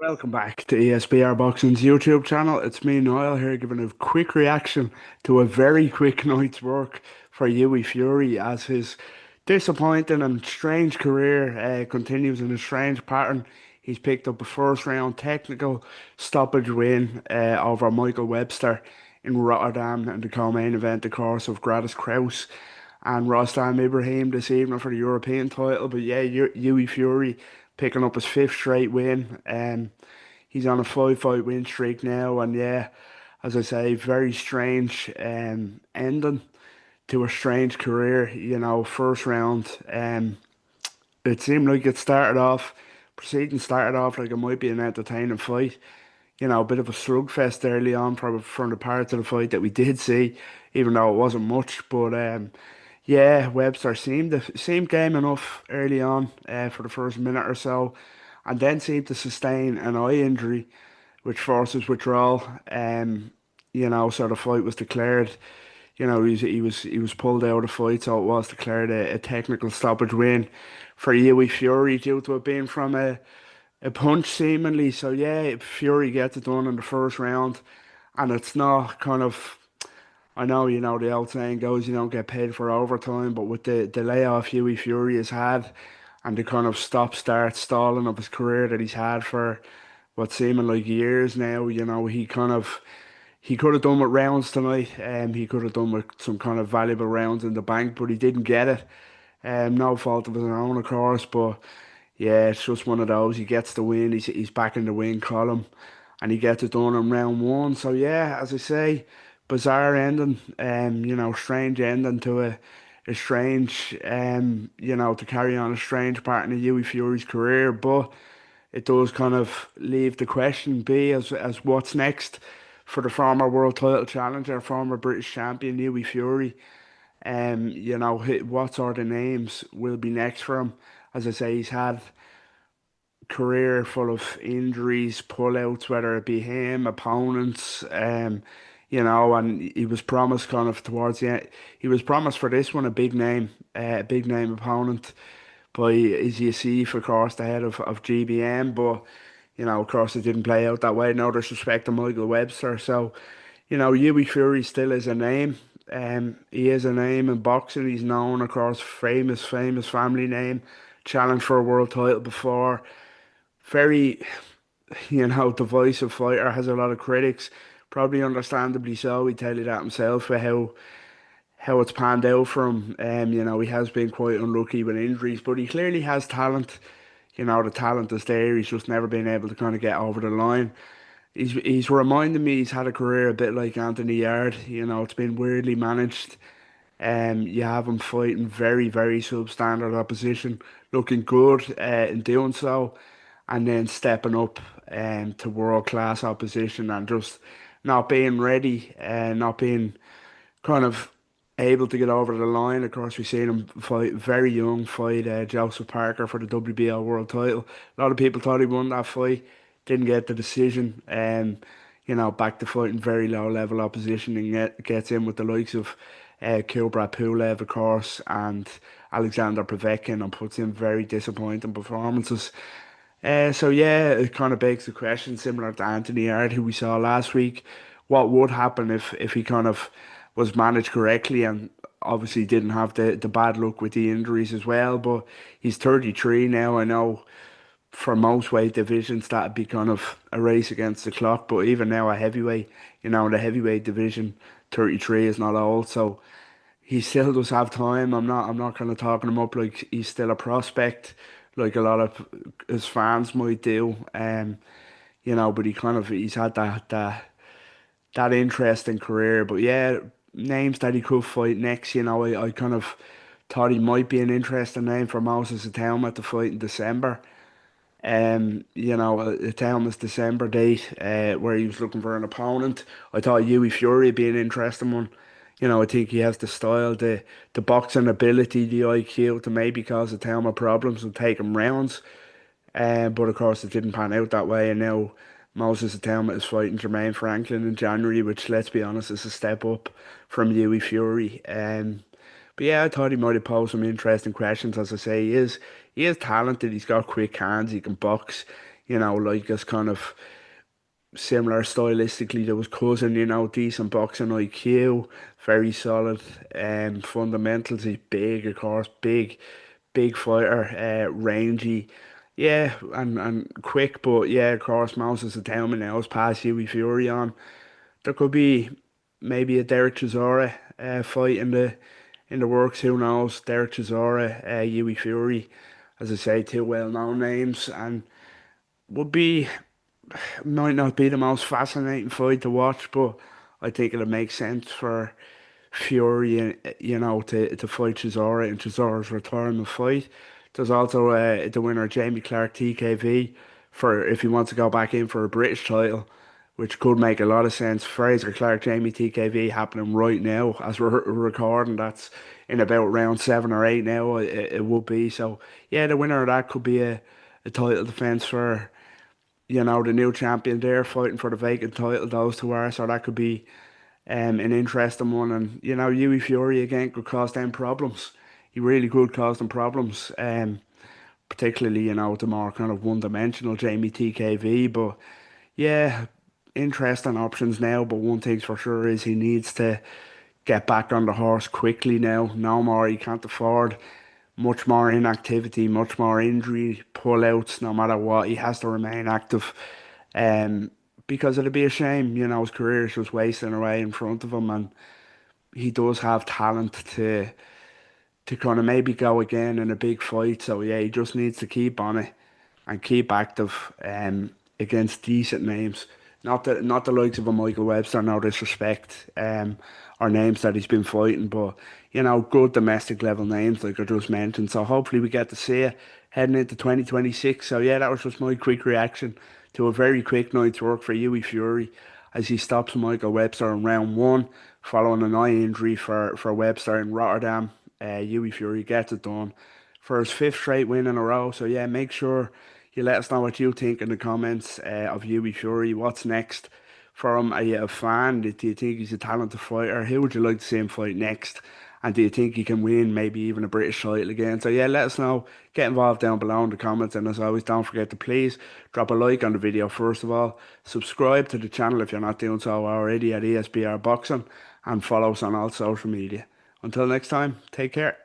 Welcome back to ESBR Boxing's YouTube channel. It's me, Niall, here giving a quick reaction to a very quick night's work for Hughie Fury as his disappointing and strange career continues in a strange pattern. He's picked up a first round technical stoppage win over Michael Webster in Rotterdam in the co-main event, of course, of Gradis Kraus and Rostam Ibrahim this evening for the European title. But yeah, Hughie Fury picking up his fifth straight win. He's on a five-fight win streak now, and yeah, as I say, very strange ending to a strange career. First round, it seemed like proceeding started off like it might be an entertaining fight. A bit of a slugfest early on from the parts of the fight that we did see, even though it wasn't much. But yeah, Webster seemed game enough early on for the first minute or so, and then seemed to sustain an eye injury, which forces withdrawal. So the fight was declared. He was pulled out of the fight, so it was declared a technical stoppage win for Hughie Fury due to it being from a punch seemingly. So yeah, Fury gets it done in the first round, and it's not kind of. I know, the old saying goes, you don't get paid for overtime, but with the layoff Hughie Fury has had and the kind of stop-start stalling of his career that he's had for what seeming like years now, he could have done with rounds tonight. He could have done with some kind of valuable rounds in the bank, but he didn't get it. No fault of his own, of course, but yeah, it's just one of those. He gets the win. He's back in the win column, and he gets it done in round one. So yeah, as I say, bizarre ending. Strange ending to a strange. To carry on a strange part in the Hughie Fury's career, but it does kind of leave the question be as what's next for the former world title challenger, former British champion Hughie Fury. What sort of names will be next for him? As I say, he's had career full of injuries, pullouts, whether it be him, opponents, and he was promised kind of towards the end. He was promised for this one a big name opponent by Izzy Asif, of course, the head of GBM, but of course, it didn't play out that way. No disrespect to Michael Webster. So, Hughie Fury still is a name. He is a name in boxing. He's known, of course, famous family name. Challenged for a world title before. Very, divisive fighter. Has a lot of critics. Probably understandably so. He tell you that himself for how it's panned out for him. He has been quite unlucky with injuries, but he clearly has talent. The talent is there. He's just never been able to kind of get over the line. He's reminding me he's had a career a bit like Anthony Yard. It's been weirdly managed. You have him fighting very substandard opposition, looking good in doing so, and then stepping up to world class opposition and just not being ready and not being kind of able to get over the line. Of course, we've seen him fight very young, fight Joseph Parker for the WBO world title. A lot of people thought he won that fight, didn't get the decision. Back to fighting very low level opposition and gets in with the likes of Kubrat Pulev, of course, and Alexander Povetkin and puts in very disappointing performances. So yeah, it kind of begs the question, similar to Anthony Ard, who we saw last week, what would happen if he kind of was managed correctly and obviously didn't have the bad luck with the injuries as well. But he's 33 now. I know for most weight divisions that'd be kind of a race against the clock, but even now a heavyweight, in the heavyweight division, 33 is not old, so he still does have time. I'm not kind of talking him up like he's still a prospect, like a lot of his fans might do. But he's had that interesting career. But yeah, names that he could fight next, I kind of thought he might be an interesting name for Moses Itauma to fight in December. Itauma's December date, where he was looking for an opponent. I thought Hughie Fury would be an interesting one. I think he has the style, the boxing ability, the IQ to maybe cause Itauma problems and take him rounds. But of course, it didn't pan out that way, and now Moses Itauma is fighting Jermaine Franklin in January, which, let's be honest, is a step up from Hughie Fury. But yeah, I thought he might have posed some interesting questions. As I say, he is talented. He's got quick hands. He can box. like as kind of similar stylistically to his cousin, decent boxing IQ, very solid fundamentals. He's big, of course, big fighter, rangy. Yeah, and quick, but yeah, of course, Moses the Townman now has passed Hughie Fury on. There could be maybe a Derek Chisora fight in the works. Who knows? Derek Chisora, Hughie Fury, as I say, two well-known names, and would be might not be the most fascinating fight to watch, but I think it'll make sense for Fury, to fight Chisora in Chisora's retirement fight. There's also the winner Jamie Clark TKV for if he wants to go back in for a British title, which could make a lot of sense. Fraser Clark Jamie TKV happening right now as we're recording. That's in about round 7 or 8 now. It would be so. Yeah, the winner of that could be a title defense for the new champion there fighting for the vacant title. Those two are so that could be an interesting one. And Hughie Fury again could cause them problems. He really could cause them problems. Particularly the more kind of one-dimensional Jamie TKV. But yeah, interesting options now. But one thing's for sure is he needs to get back on the horse quickly now. No more, he can't afford much more inactivity, much more injury, pullouts, no matter what. He has to remain active. Um, because it'd be a shame, his career is just wasting away in front of him, and he does have talent to kind of maybe go again in a big fight. So yeah, he just needs to keep on it and keep active against decent names. Not the likes of a Michael Webster, no disrespect, or names that he's been fighting, but good domestic level names like I just mentioned. So hopefully we get to see it heading into 2026. So yeah, that was just my quick reaction to a very quick night's work for Hughie Fury as he stops Michael Webster in round one following an eye injury for Webster in Rotterdam. Hughie Fury gets it done for his fifth straight win in a row. So yeah, make sure you let us know what you think in the comments of Hughie Fury. What's next for him? Are you a fan? Do you think he's a talented fighter? Who would you like to see him fight next? And do you think he can win maybe even a British title again? So yeah, let us know. Get involved down below in the comments. And as always, don't forget to please drop a like on the video first of all. Subscribe to the channel if you're not doing so already at ESBR Boxing. And follow us on all social media. Until next time, take care.